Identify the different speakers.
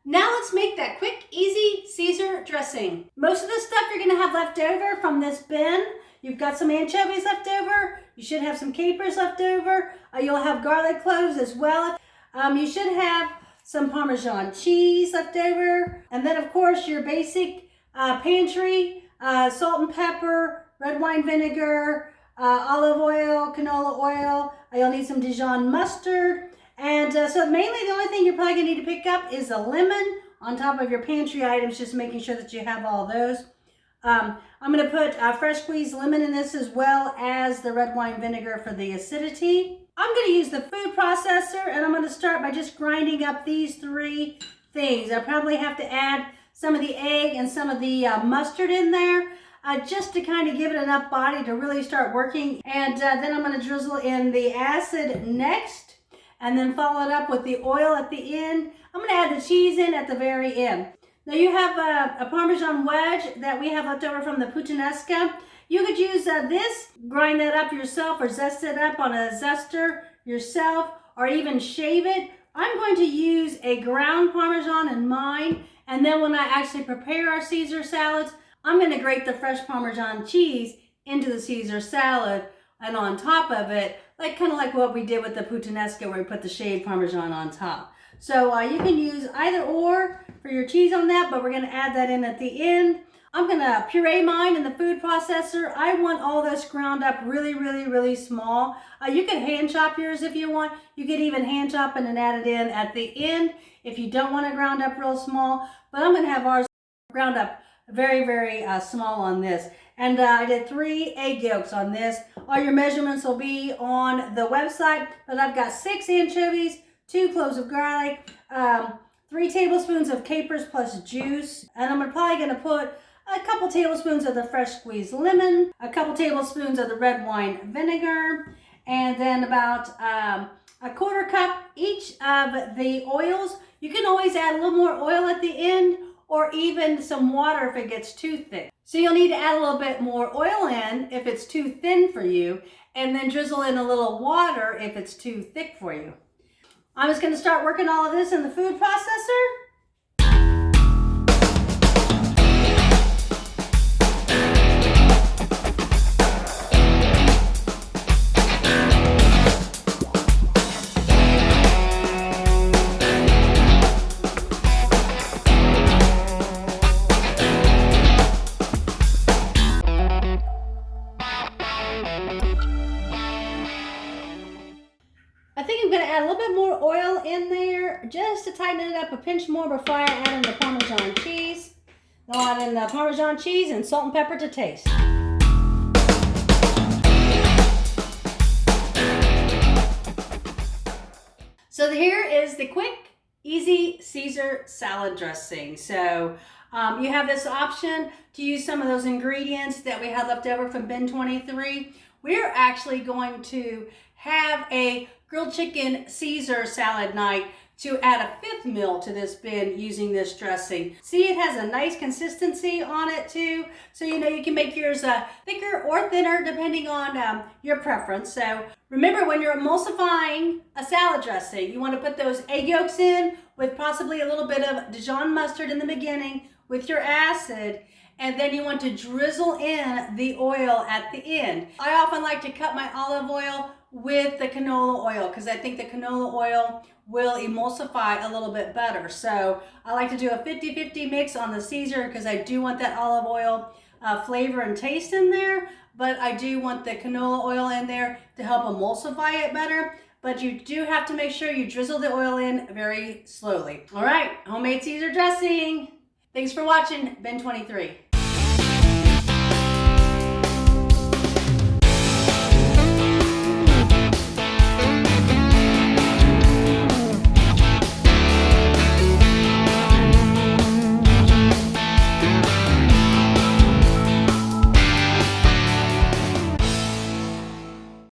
Speaker 1: Now let's make that quick, easy Caesar dressing. Most of the stuff you're gonna have left over from this bin. You've got some anchovies left over. You should have some capers left over. You'll have garlic cloves as well. You should have some Parmesan cheese left over. And then of course your basic pantry, salt and pepper, red wine vinegar, olive oil, canola oil. You'll need some Dijon mustard. And so mainly the only thing you're probably gonna need to pick up is a lemon on top of your pantry items, just making sure that you have all those. I'm gonna put fresh squeezed lemon in this as well as the red wine vinegar for the acidity. I'm gonna use the food processor and I'm gonna start by just grinding up these three things. I probably have to add some of the egg and some of the mustard in there just to kind of give it enough body to really start working. And then I'm gonna drizzle in the acid next, and then follow it up with the oil at the end. I'm gonna add the cheese in at the very end. Now you have a Parmesan wedge that we have left over from the Puttanesca. You could use this, grind that up yourself or zest it up on a zester yourself, or even shave it. I'm going to use a ground Parmesan in mine, and then when I actually prepare our Caesar salads, I'm gonna grate the fresh Parmesan cheese into the Caesar salad, and on top of it, kind of like what we did with the Puttanesca where we put the shaved Parmesan on top. So you can use either or for your cheese on that, but we're gonna add that in at the end. I'm gonna puree mine in the food processor. I want all this ground up really, really, really small. You can hand chop yours if you want. You could even hand chop it and add it in at the end if you don't want to ground up real small, but I'm gonna have ours ground up very, very small on this. And I did 3 egg yolks on this. All your measurements will be on the website, but I've got 6 anchovies, 2 cloves of garlic, 3 tablespoons of capers plus juice, and I'm probably gonna put a couple tablespoons of the fresh squeezed lemon, a couple tablespoons of the red wine vinegar, and then about a quarter cup each of the oils. You can always add a little more oil at the end, or even some water if it gets too thick. So you'll need to add a little bit more oil in if it's too thin for you, and then drizzle in a little water if it's too thick for you. I'm just gonna start working all of this in the food processor. I think I'm going to add a little bit more oil in there just to tighten it up a pinch more before I add in the Parmesan cheese. I'll add in the Parmesan cheese and salt and pepper to taste. So here is the quick, easy Caesar salad dressing. So you have this option to use some of those ingredients that we had left over from bin 23. We're actually going to have a grilled chicken Caesar salad night to add a 5th meal to this bin using this dressing. See, it has a nice consistency on it too. So you can make yours thicker or thinner depending on your preference. So remember, when you're emulsifying a salad dressing, you want to put those egg yolks in with possibly a little bit of Dijon mustard in the beginning with your acid, and then you want to drizzle in the oil at the end. I often like to cut my olive oil with the canola oil because I think the canola oil will emulsify a little bit better. So I like to do a 50-50 mix on the Caesar because I do want that olive oil flavor and taste in there, but I do want the canola oil in there to help emulsify it better. But you do have to make sure you drizzle the oil in very slowly. All right, homemade Caesar dressing. Thanks for watching bin 23.